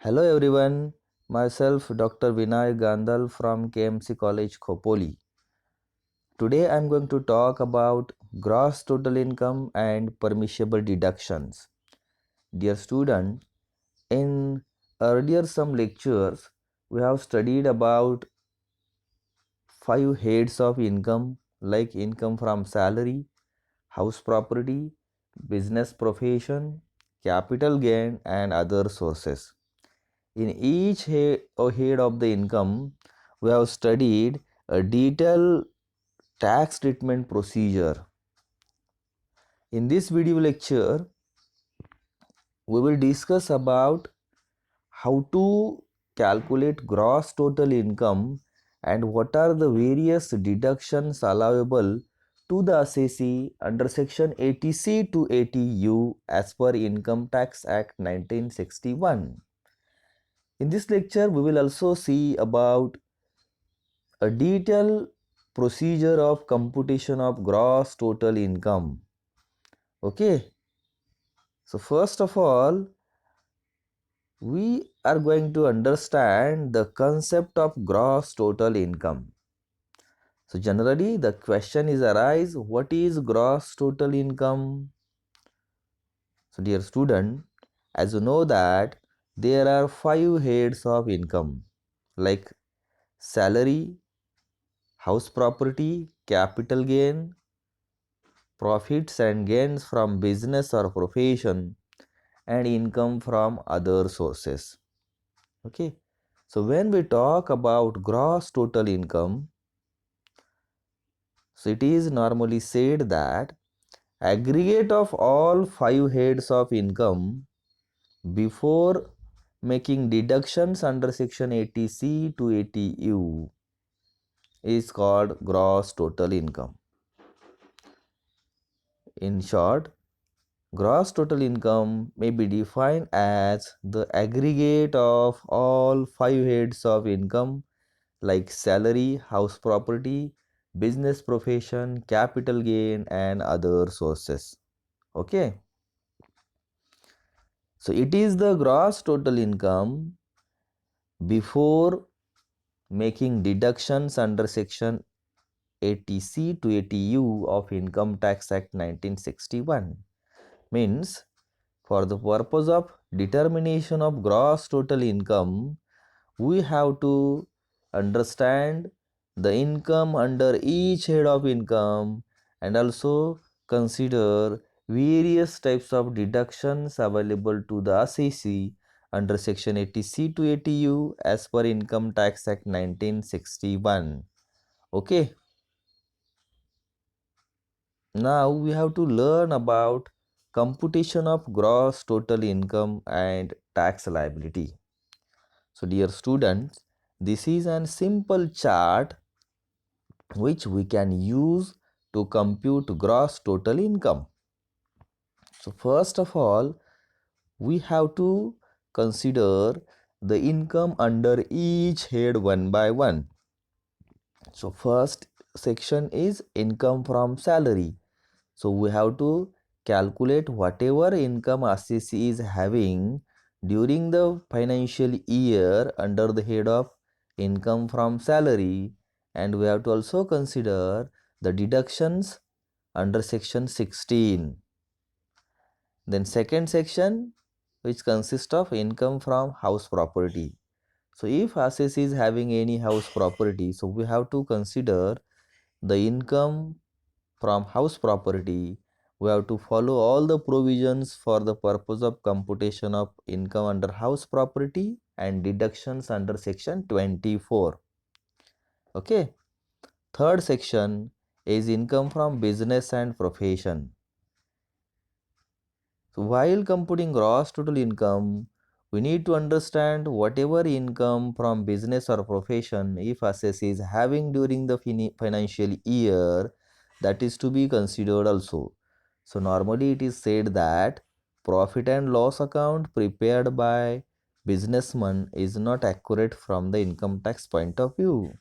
Hello everyone, myself Dr. Vinay Gandhal from KMC College Khopoli. Today I am going to talk about gross total income and permissible deductions. Dear student, in earlier some lectures we have studied about five heads of income like income from salary, house property, business profession, capital gain and other sources. In each head of the income, we have studied a detailed tax treatment procedure. In this video lecture, we will discuss about how to calculate gross total income and what are the various deductions allowable to the assessee under section 80C to 80U as per Income Tax Act 1961. In this lecture, we will also see about a detailed procedure of computation of gross total income. Okay, so first of all, we are going to understand the concept of gross total income. So generally the question is arise, what is gross total income? So dear student, as you know that there are five heads of income like salary, house property, capital gain, profits and gains from business or profession, and income from other sources. Okay, so when we talk about gross total income, so it is normally said that aggregate of all five heads of income before making deductions under section 80C to 80U is called gross total income. In short, gross total income may be defined as the aggregate of all five heads of income like salary, house property, business profession, capital gain and other sources. Okay. So it is the gross total income before making deductions under section 80C to 80U of Income Tax Act 1961. Means for the purpose of determination of gross total income, we have to understand the income under each head of income and also consider various types of deductions available to the assessee under section 80C to 80U as per Income Tax Act 1961. Okay. Now we have to learn about computation of gross total income and tax liability. So dear students, this is a simple chart which we can use to compute gross total income. So first of all, we have to consider the income under each head one by one. So first section is income from salary. So we have to calculate whatever income assessee is having during the financial year under the head of income from salary, and we have to also consider the deductions under section 16. Then second section, which consists of income from house property. So if assessee is having any house property, so we have to consider the income from house property. We have to follow all the provisions for the purpose of computation of income under house property and deductions under section 24. Okay. Third section is income from business and profession. So while computing gross total income, we need to understand whatever income from business or profession if assessee is having during the financial year, that is to be considered also. So normally it is said that profit and loss account prepared by businessman is not accurate from the income tax point of view.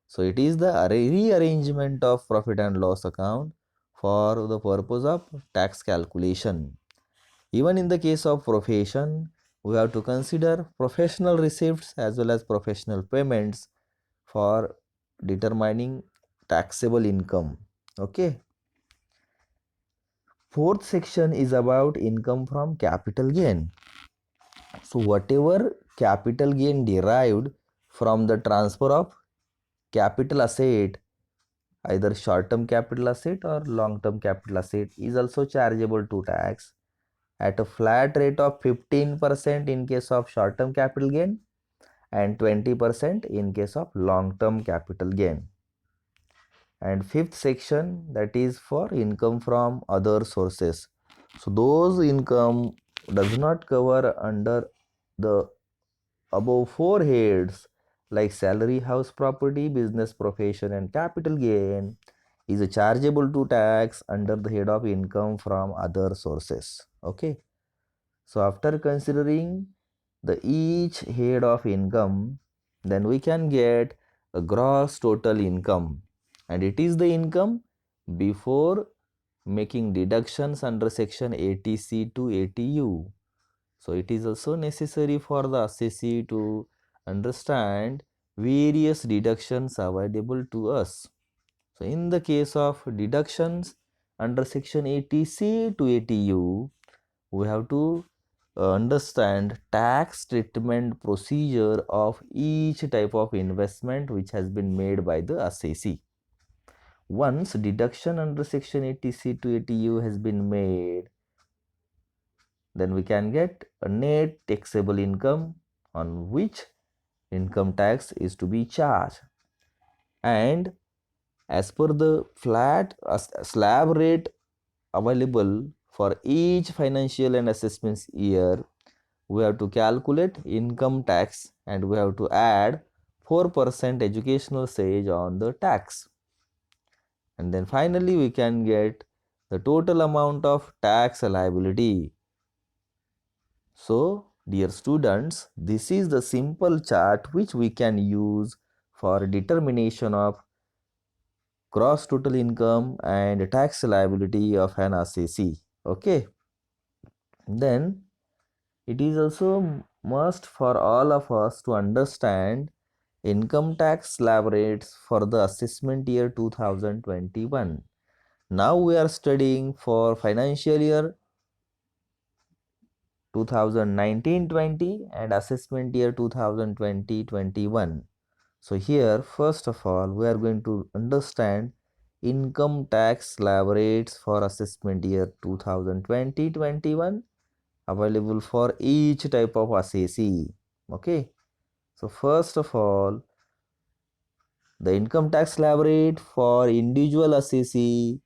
So it is the rearrangement of profit and loss account for the purpose of tax calculation. Even in the case of profession, we have to consider professional receipts as well as professional payments for determining taxable income. Okay. Fourth section is about income from capital gain. So whatever capital gain derived from the transfer of capital asset, either short-term capital asset or long-term capital asset, is also chargeable to tax at a flat rate of 15% in case of short-term capital gain and 20% in case of long-term capital gain. And fifth section, that is for income from other sources. So those income does not cover under the above four heads like salary, house property, business profession and capital gain is chargeable to tax under the head of income from other sources. Okay. So after considering the each head of income, then we can get a gross total income, and it is the income before making deductions under section 80C to 80U. So it is also necessary for the assessee to understand various deductions available to us. So in the case of deductions under section 80C to 80U, we have to understand tax treatment procedure of each type of investment which has been made by the assessee. Once deduction under section 80C to 80U has been made, then we can get a net taxable income on which income tax is to be charged. And as per the flat slab rate available for each financial and assessment year, we have to calculate income tax and we have to add 4% educational sage on the tax. And then finally we can get the total amount of tax liability. So dear students, this is the simple chart which we can use for determination of gross total income and tax liability of an assessee. Okay. Then it is also must for all of us to understand income tax slab rates for the assessment year 2021. Now we are studying for financial year 2019-20 and assessment year 2020-21. So here first of all we are going to understand income tax slab rates for assessment year 2020-21 available for each type of assessee. Okay. So first of all, the income tax slab rate for individual assessee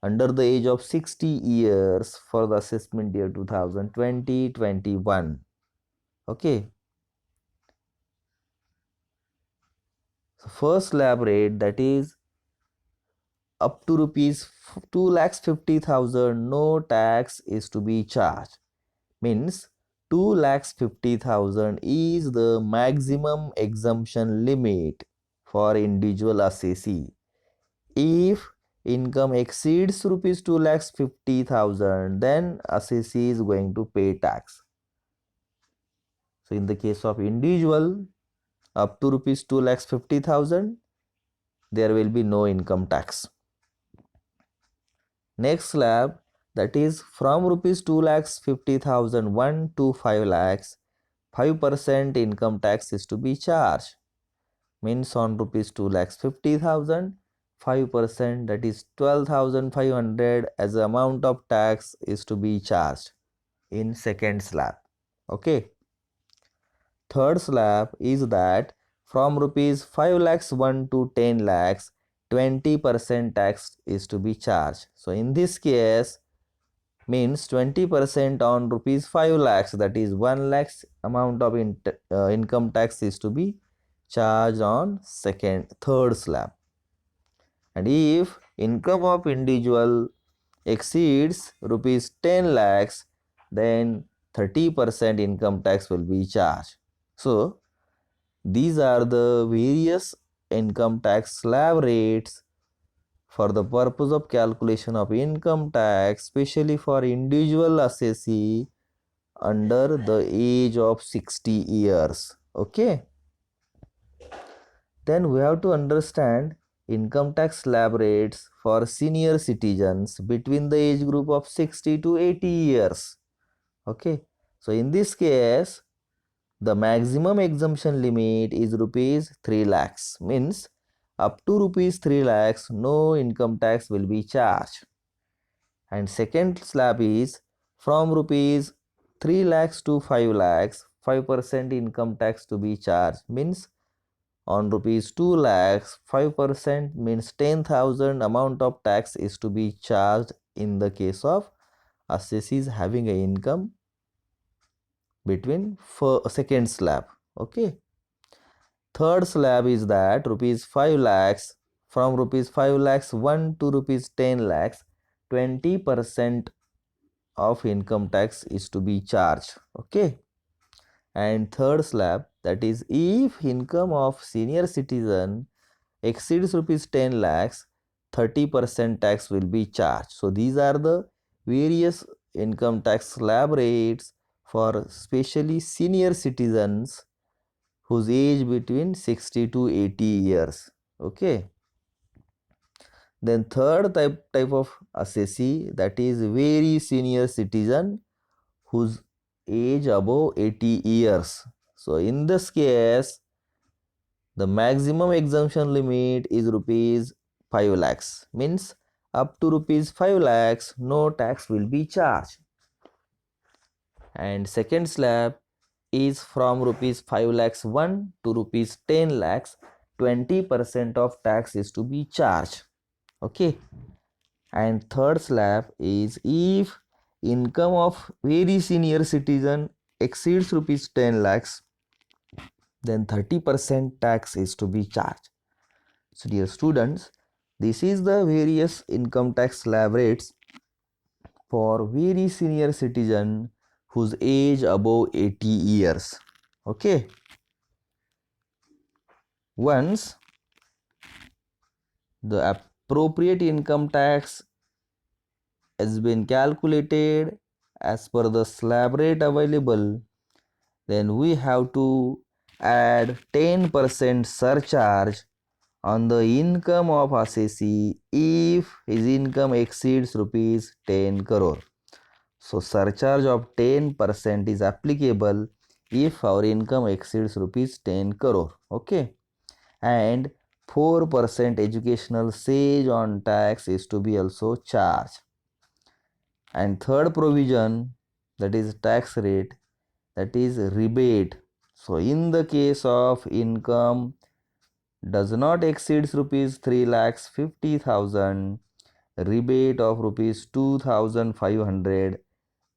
under the age of 60 years for the assessment year 2020-21. Okay. So first slab rate, that is up to rupees 2,50,000, no tax is to be charged. Means 2,50,000 is the maximum exemption limit for individual assessee. If income exceeds rupees 2,50,000, then assessee is going to pay tax. So in the case of individual up to rupees 2,50,000, there will be no income tax. Next slab, that is from rupees 2,50,000 1 to 5 lakhs, 5% income tax is to be charged. Means on rupees 2,50,000, 5%, that is 12,500 as the amount of tax is to be charged in second slab. Okay. Third slab is that from rupees 5 lakhs 1 to 10 lakhs, 20% tax is to be charged. So in this case, means 20% on rupees 5 lakhs, that is 1 lakhs amount of income tax is to be charged on third slab. And if income of individual exceeds rupees 10 lakhs, then 30% income tax will be charged. So these are the various income tax slab rates for the purpose of calculation of income tax, especially for individual assessee under the age of 60 years. Okay. Then we have to understand income tax slab rates for senior citizens between the age group of 60 to 80 years. Okay. So in this case, the maximum exemption limit is rupees 3 lakhs, means up to rupees 3 lakhs no income tax will be charged. And second slab is from rupees 3 lakhs to 5 lakhs 5% income tax to be charged, means on rupees 2 lakhs 5% means 10,000 amount of tax is to be charged in the case of assessees having an income between second slab. Okay. Third slab is that rupees 5 lakhs, from rupees 5 lakhs 1 to rupees 10 lakhs 20% of income tax is to be charged. Okay. And third slab, that is if income of senior citizen exceeds rupees 10 lakhs 30% tax will be charged. So these are the various income tax slab rates for especially senior citizens whose age between 60 to 80 years. Okay. Then third type of assessee, that is very senior citizen whose age above 80 years. So in this case, the maximum exemption limit is rupees 5 lakhs, means up to rupees 5 lakhs no tax will be charged. And second slab is from rupees 5 lakhs 1 to rupees 10 lakhs 20% of tax is to be charged. Okay. And third slab is if income of very senior citizen exceeds rupees 10 lakhs, then 30% tax is to be charged. So dear students, this is the various income tax slab rates for very senior citizen whose age above 80 years. Okay. Once the appropriate income tax has been calculated as per the slab rate available, then we have to add 10% surcharge on the income of assessee if his income exceeds rupees 10 crore. So surcharge of 10% is applicable if our income exceeds rupees 10 crore. Okay. And 4% educational sage on tax is to be also charged. And third provision, that is tax rate, that is rebate. So in the case of income does not exceed rupees 3 lakhs 50,000, rebate of rupees 2,500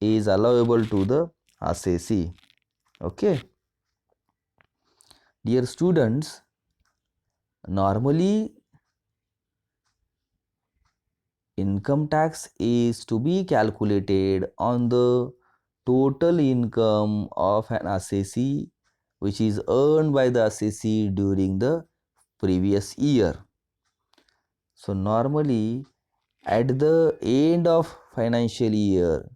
is allowable to the assessee. Okay. Dear students, normally income tax is to be calculated on the total income of an assessee which is earned by the assessee during the previous year. So normally at the end of financial year,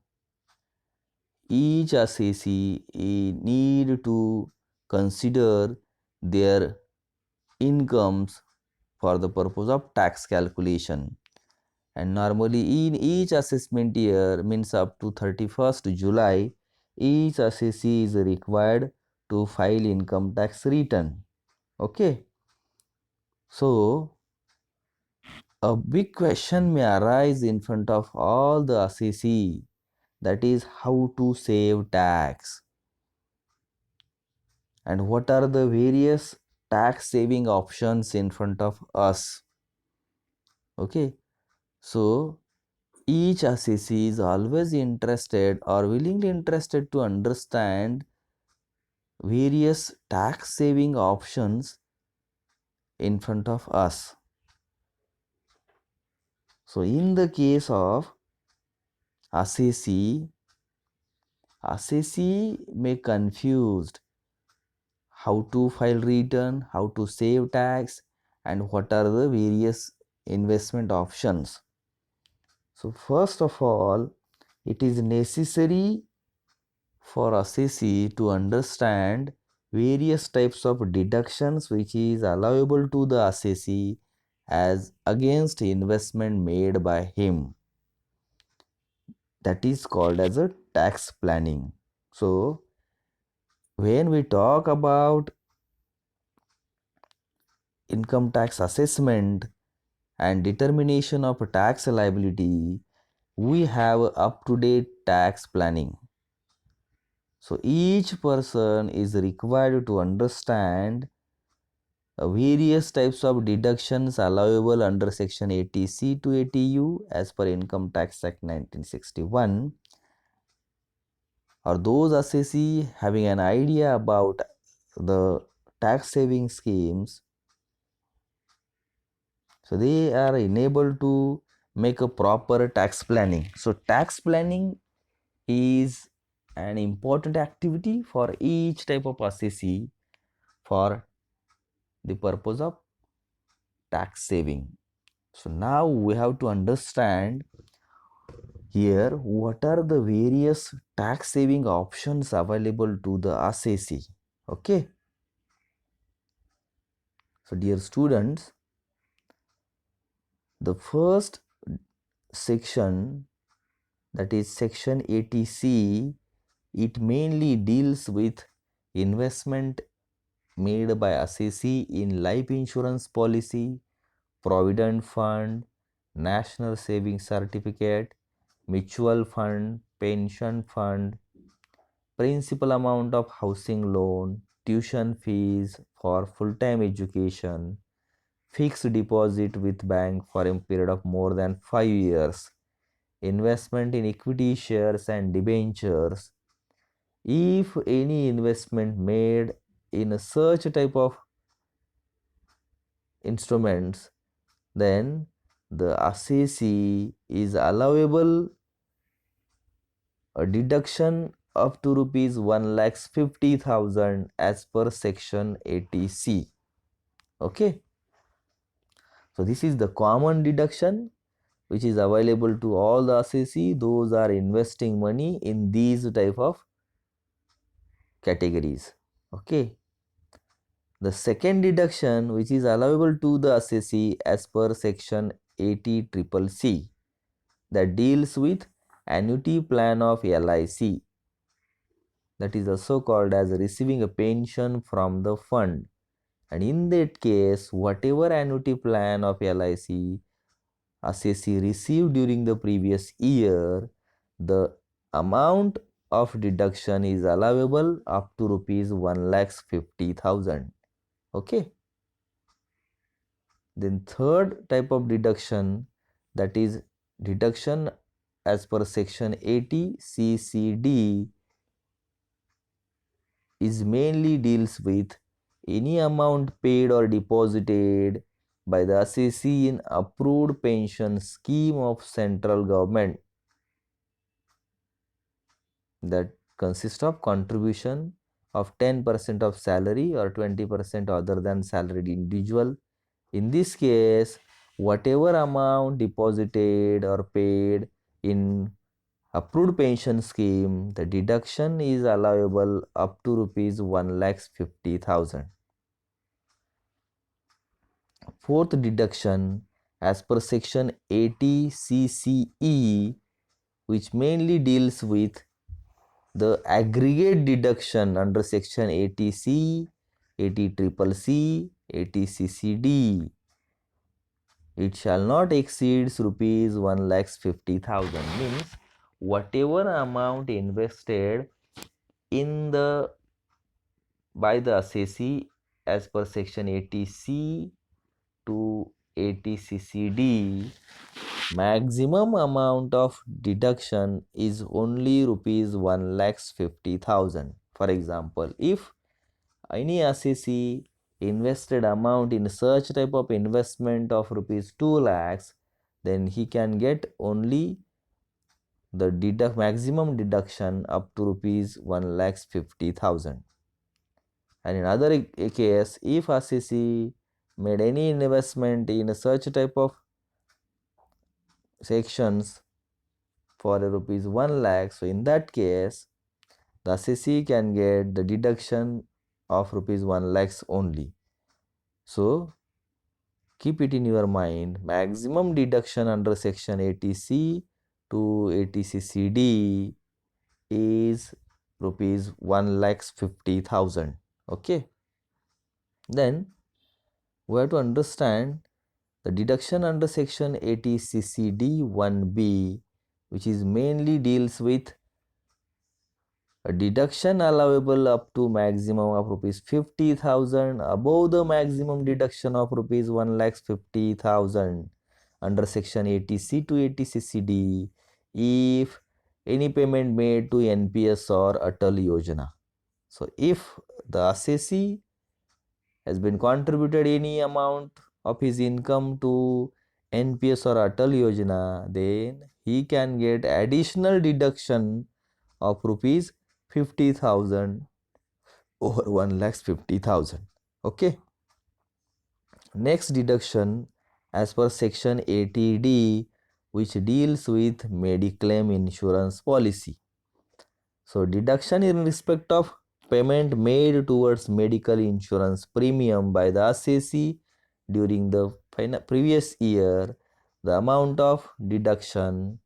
each assessee need to consider their incomes for the purpose of tax calculation. And normally in each assessment year, means up to 31st July, each assessee is required to file income tax return. Okay. So a big question may arise in front of all the assessee, that is how to save tax and what are the various tax saving options in front of us. Okay. So each assessee is always interested or willingly interested to understand various tax saving options in front of us. So in the case of assessee may confused how to file return, how to save tax, and what are the various investment options. So first of all, it is necessary for assessee to understand various types of deductions which is allowable to the assessee as against investment made by him. That is called as a tax planning. So when we talk about income tax assessment and determination of tax liability, we have up to date tax planning. So each person is required to understand various types of deductions allowable under section 80C to 80U as per Income Tax Act 1961, or those assessee having an idea about the tax saving schemes, so they are enabled to make a proper tax planning. So tax planning is an important activity for each type of assessee for the purpose of tax saving. So now we have to understand here what are the various tax saving options available to the assessee. Okay. So dear students, the first section, that is section 80C, it mainly deals with investment made by assessee in life insurance policy, provident fund, national savings certificate, mutual fund, pension fund, principal amount of housing loan, tuition fees for full-time education, fixed deposit with bank for a period of more than 5 years, investment in equity shares and debentures. If any investment made in such type of instruments, then the assessee is allowable a deduction up to rupees 1,50,000 as per section 80C. Okay. So this is the common deduction which is available to all the assessee. Those are investing money in these type of categories. Okay. The second deduction which is allowable to the assessee as per section 80CCC, that deals with annuity plan of LIC, that is also called as receiving a pension from the fund. And in that case, whatever annuity plan of LIC assessee received during the previous year, the amount of deduction is allowable up to rupees 1,50,000. Okay. Then third type of deduction, that is deduction as per section 80CCD, is mainly deals with any amount paid or deposited by the assessee in approved pension scheme of central government, that consists of contribution of 10% of salary or 20% other than salaried individual. In this case, whatever amount deposited or paid in approved pension scheme, the deduction is allowable up to rupees 1,50,000. Fourth deduction as per section 80CCE, which mainly deals with the aggregate deduction under section 80C, 80CCC, 80CCD. It shall not exceed rupees 1,50,000, means whatever amount invested in the by the assessee as per section 80C to 80CCD, maximum amount of deduction is only rupees 1,50,000. For example, if any assessee invested amount in such type of investment of rupees 2 lakhs, then he can get only the maximum deduction up to rupees 1,50,000. And in other case, if assessee made any investment in such type of sections for rupees 1 lakh, so in that case the assessee can get the deduction of rupees 1 lakhs only. So keep it in your mind. Maximum deduction under section 80C to 80CCD is rupees 1 lakhs 50,000. Okay. Then we have to understand the deduction under section 80CCD 1B, which is mainly deals with a deduction allowable up to maximum of rupees 50,000 above the maximum deduction of rupees 1 lakhs 50,000 under section 80C to 80CCD if any payment made to NPS or Atal Yojana. So if the assessee has been contributed any amount of his income to NPS or Atal Yojana, then he can get additional deduction of rupees 50,000 over 1 lakhs 50,000. Okay. Next deduction as per section 80D, which deals with Mediclaim insurance policy. So deduction in respect of payment made towards medical insurance premium by the assessee during the previous year, the amount of deduction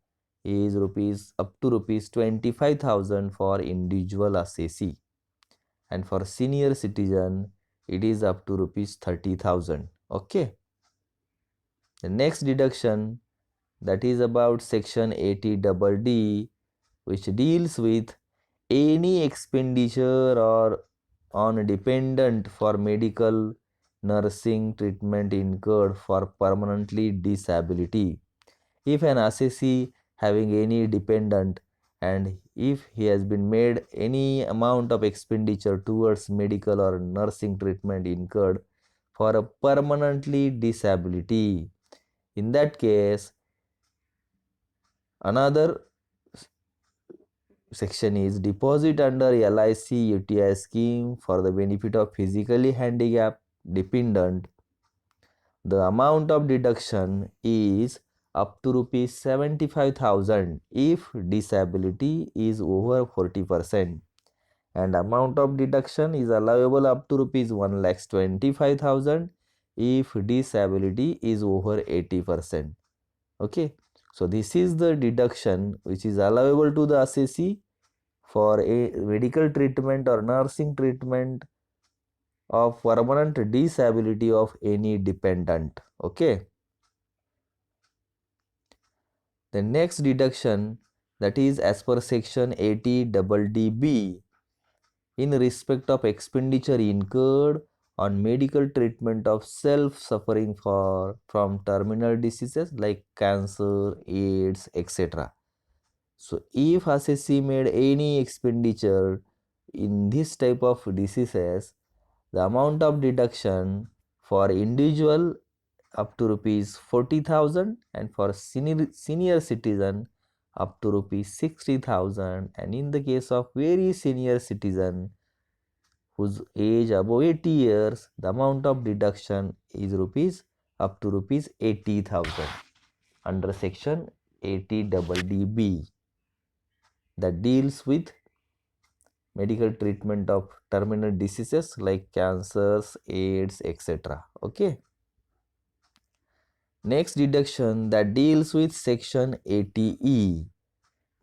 is rupees up to rupees 25,000 for individual assessee, and for senior citizen it is up to rupees 30,000. Okay. The next deduction, that is about section 80D, which deals with any expenditure or on a dependent for medical nursing treatment incurred for permanently disability. If an assessee having any dependent and if he has been made any amount of expenditure towards medical or nursing treatment incurred for a permanently disability, in that case another section is deposit under LIC UTI scheme for the benefit of physically handicapped dependent. The amount of deduction is up to rupees 75,000 if disability is over 40%, and amount of deduction is allowable up to rupees 1 lakhs 25,000 if disability is over 80%. Okay. So this is the deduction which is allowable to the assessee for a medical treatment or nursing treatment of permanent disability of any dependent. Okay. The next deduction, that is as per section 80DB in respect of expenditure incurred on medical treatment of self suffering from terminal diseases like cancer, AIDS, etc. So if assessee made any expenditure in this type of diseases, the amount of deduction for individual up to rupees 40,000 and for senior citizen up to rupees 60,000, and in the case of very senior citizen whose age above 80 years, the amount of deduction is rupees up to rupees 80,000 under section 80DB that deals with medical treatment of terminal diseases like cancers, AIDS, etc. Okay. Next deduction that deals with section 80E,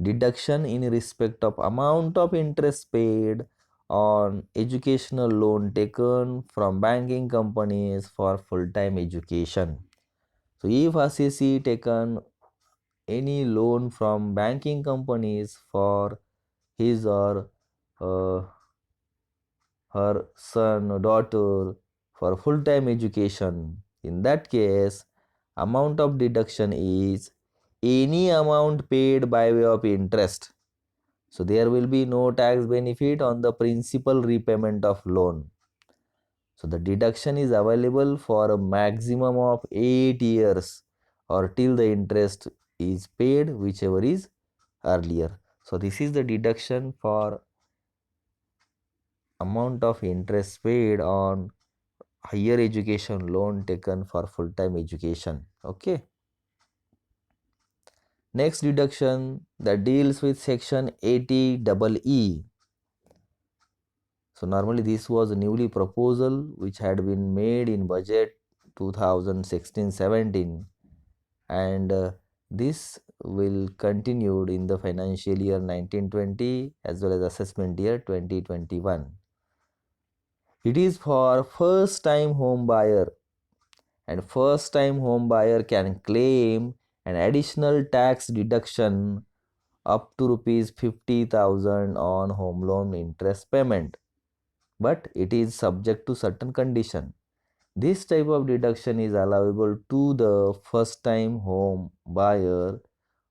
deduction in respect of amount of interest paid on educational loan taken from banking companies for full-time education. So if assessee taken any loan from banking companies for his or uh, her son or daughter for full-time education, in that case amount of deduction is any amount paid by way of interest. So there will be no tax benefit on the principal repayment of loan. So the deduction is available for a maximum of 8 years or till the interest is paid, whichever is earlier. So this is the deduction for amount of interest paid on higher education loan taken for full-time education. Okay. Next deduction that deals with section 80EE, So normally this was a newly proposal which had been made in budget 2016-17, and this will continued in the financial year 1920 as well as assessment year 2021. It is for first time home buyer, and first time home buyer can claim an additional tax deduction up to rupees 50,000 on home loan interest payment, but it is subject to certain condition. This type of deduction is allowable to the first time home buyer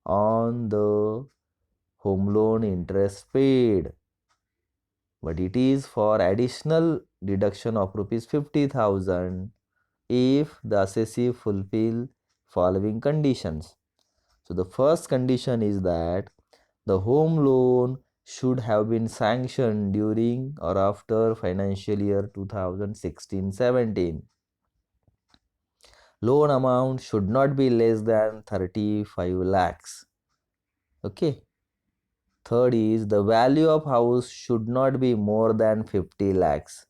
on the home loan interest paid, but it is for additional deduction of rupees 50,000 if the assessee fulfill following conditions. So the first condition is that the home loan should have been sanctioned during or after financial year 2016-17. Loan amount should not be less than 35 lakhs. Okay. Third is the value of house should not be more than 50 lakhs.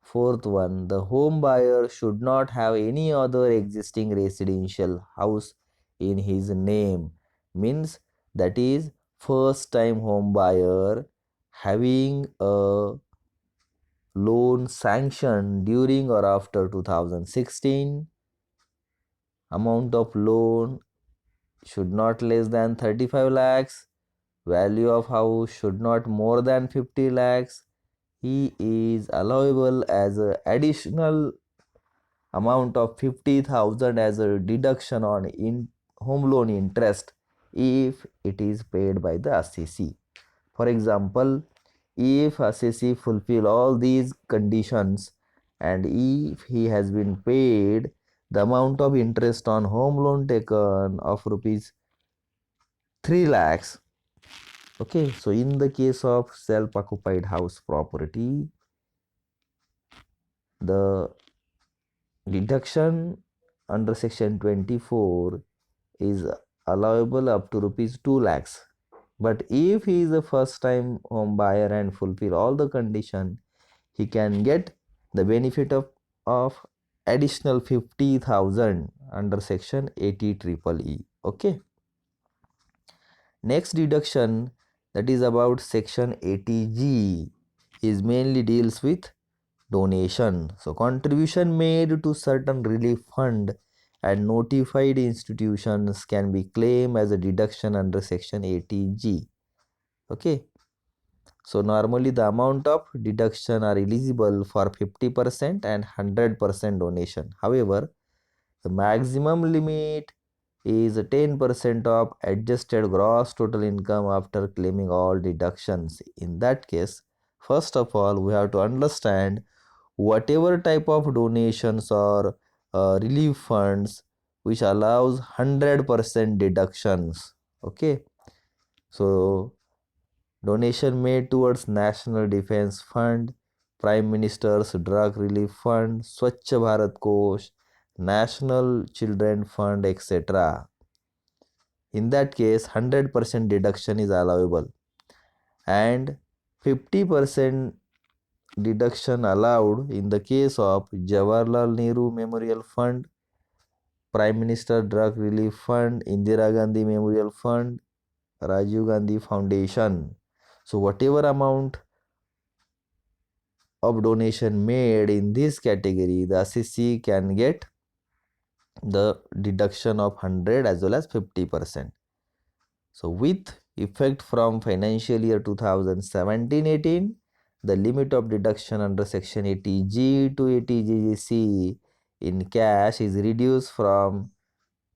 Fourth one, the home buyer should not have any other existing residential house in his name. Means that is first time home buyer having a loan sanctioned during or after 2016. Amount of loan should not less than 35 lakhs. Value of house should not more than 50 lakhs. He is allowable as an additional amount of 50,000 as a deduction on in home loan interest if it is paid by the assessee. For example, if assessee fulfill all these conditions and if he has been paid the amount of interest on home loan taken of rupees 3 lakhs. Okay, so in the case of self-occupied house property, the deduction under section 24 is allowable up to rupees 2 lakhs. But if he is a first time home buyer and fulfill all the condition, he can get the benefit of additional 50,000 under section 80 triple E. Okay. Next deduction, that is about section 80G, is mainly deals with donation. So contribution made to certain relief fund and notified institutions can be claimed as a deduction under section 80G. Okay. So normally the amount of deduction are eligible for 50% and 100% donation. However, the maximum limit is 10% of adjusted gross total income after claiming all deductions. In that case, first of all, we have to understand whatever type of donations or relief funds which allows 100% deductions. Okay. So donation made towards National Defense Fund, Prime Minister's Drug Relief Fund, Swachh Bharat Kosh, National Children Fund, etc. In that case, 100% deduction is allowable and 50% deduction allowed in the case of Jawaharlal Nehru Memorial Fund, Prime Minister Drug Relief Fund, Indira Gandhi Memorial Fund, Rajiv Gandhi Foundation. So whatever amount of donation made in this category, the assessee can get the deduction of 100 as well as 50%. So with effect from financial year 2017-18, the limit of deduction under section 80G to 80GC in cash is reduced from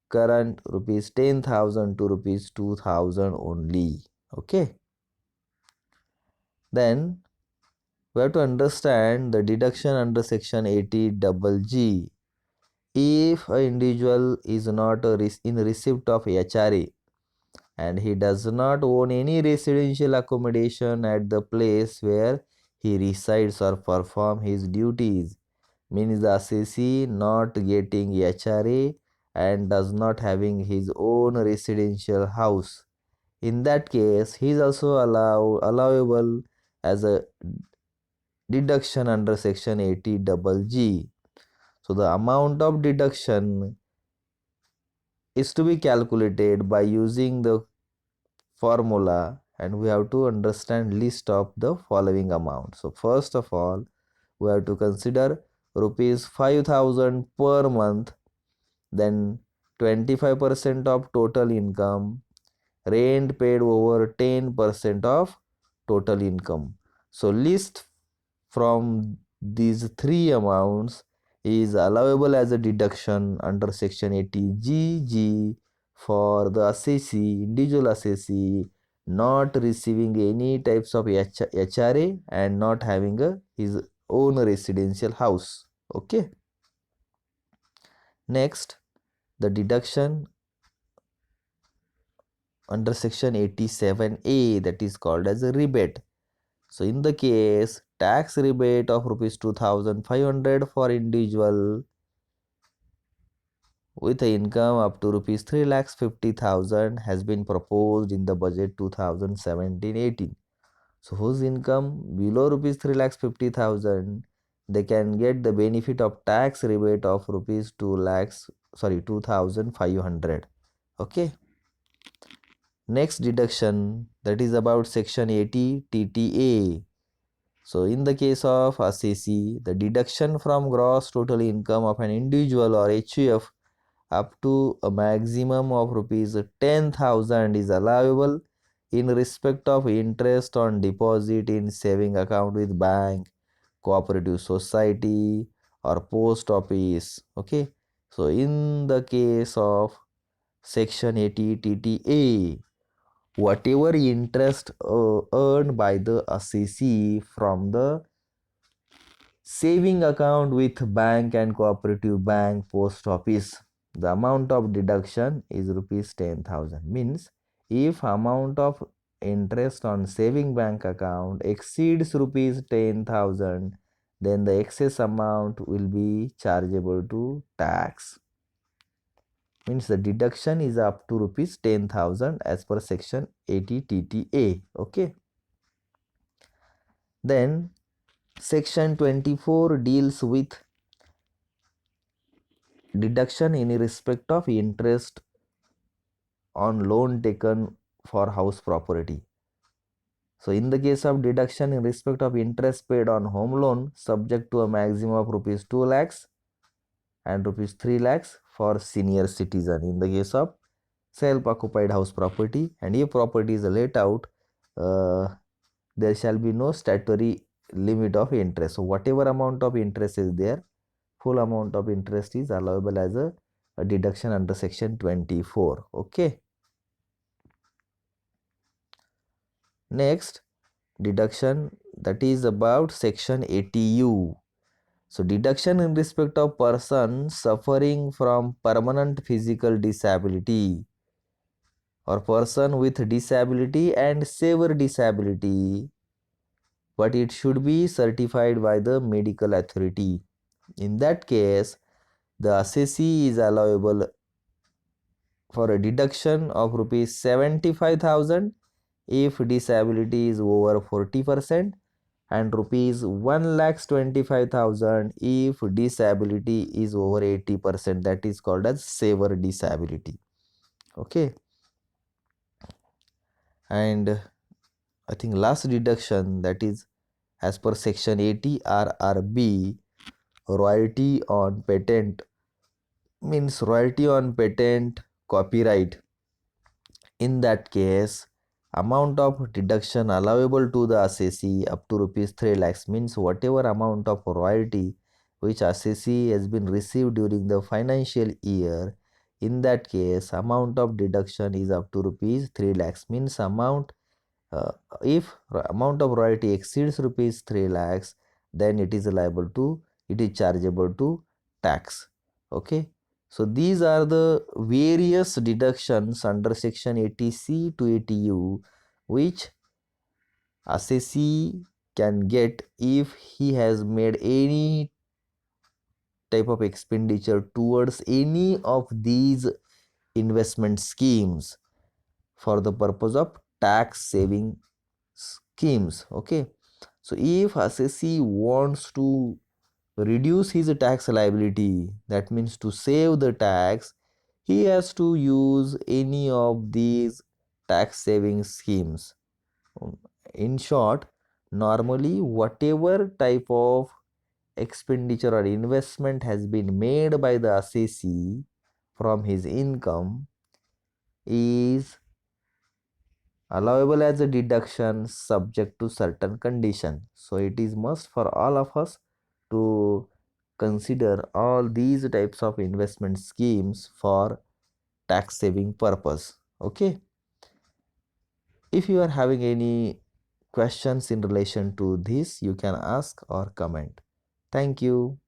current rupees 10,000 to rupees 2,000 only. Okay. Then we have to understand the deduction under section 80G. If an individual is not in receipt of HRA and he does not own any residential accommodation at the place where he resides or perform his duties, means the assessee not getting HRA and does not having his own residential house. In that case, he is also allowable as a deduction under section 80 double G. So the amount of deduction is to be calculated by using the formula, and we have to understand list of the following amount. So first of all, we have to consider rupees 5,000 per month, then 25% of total income, rent paid over 10% of total income. So list from these three amounts is allowable as a deduction under section 80GG for the assessee, individual assessee not receiving any types of HRA and not having his own residential house. Okay. Next, the deduction under section 87A, that is called as a rebate. So in the case, tax rebate of rupees 2,500 for individual with an income up to rupees 3,50,000 has been proposed in the budget 2017-18. So whose income below rupees 3,50,000, they can get the benefit of tax rebate of rupees 2,500. Okay. Next deduction, that is about section 80 TTA. So in the case of assessee, the deduction from gross total income of an individual or HUF up to a maximum of rupees 10,000 is allowable in respect of interest on deposit in saving account with bank, cooperative society or post office. Okay. So in the case of section 80 TTA, whatever interest earned by the assessee from the saving account with bank and cooperative bank, post office, the amount of deduction is rupees 10,000. Means if amount of interest on saving bank account exceeds rupees 10,000, then the excess amount will be chargeable to tax. Means the deduction is up to rupees 10,000 as per section 80 TTA. Okay. Then section 24 deals with deduction in respect of interest on loan taken for house property. So in the case of deduction in respect of interest paid on home loan subject to a maximum of rupees 2 lakhs and rupees 3 lakhs for senior citizen in the case of self-occupied house property, and if property is let out, uh, there shall be no statutory limit of interest. So whatever amount of interest is there, full amount of interest is allowable as a deduction under section 24. Okay. Next, deduction that is about section 80U. So deduction in respect of person suffering from permanent physical disability or person with disability and severe disability, but it should be certified by the medical authority. In that case, the assessee is allowable for a deduction of rupees 75,000 if disability is over 40% and rupees 1,25,000 if disability is over 80%, that is called as severe disability. Okay. And I think last deduction, that is as per section 80 RRB, royalty on patent, means royalty on patent copyright. In that case, amount of deduction allowable to the assessee up to rupees 3 lakhs, means whatever amount of royalty which assessee has been received during the financial year, in that case amount of deduction is up to rupees 3 lakhs, means uh, if amount of royalty exceeds rupees 3 lakhs, then it is chargeable to tax. Okay. So these are the various deductions under section 80C to 80U which assessee can get if he has made any type of expenditure towards any of these investment schemes for the purpose of tax saving schemes. Okay. So if assessee wants to reduce his tax liability, that means to save the tax, he has to use any of these tax saving schemes. In short, normally whatever type of expenditure or investment has been made by the assessee from his income is allowable as a deduction subject to certain condition. So it is must for all of us to consider all these types of investment schemes for tax saving purpose. Okay. If you are having any questions in relation to this, you can ask or comment. Thank you.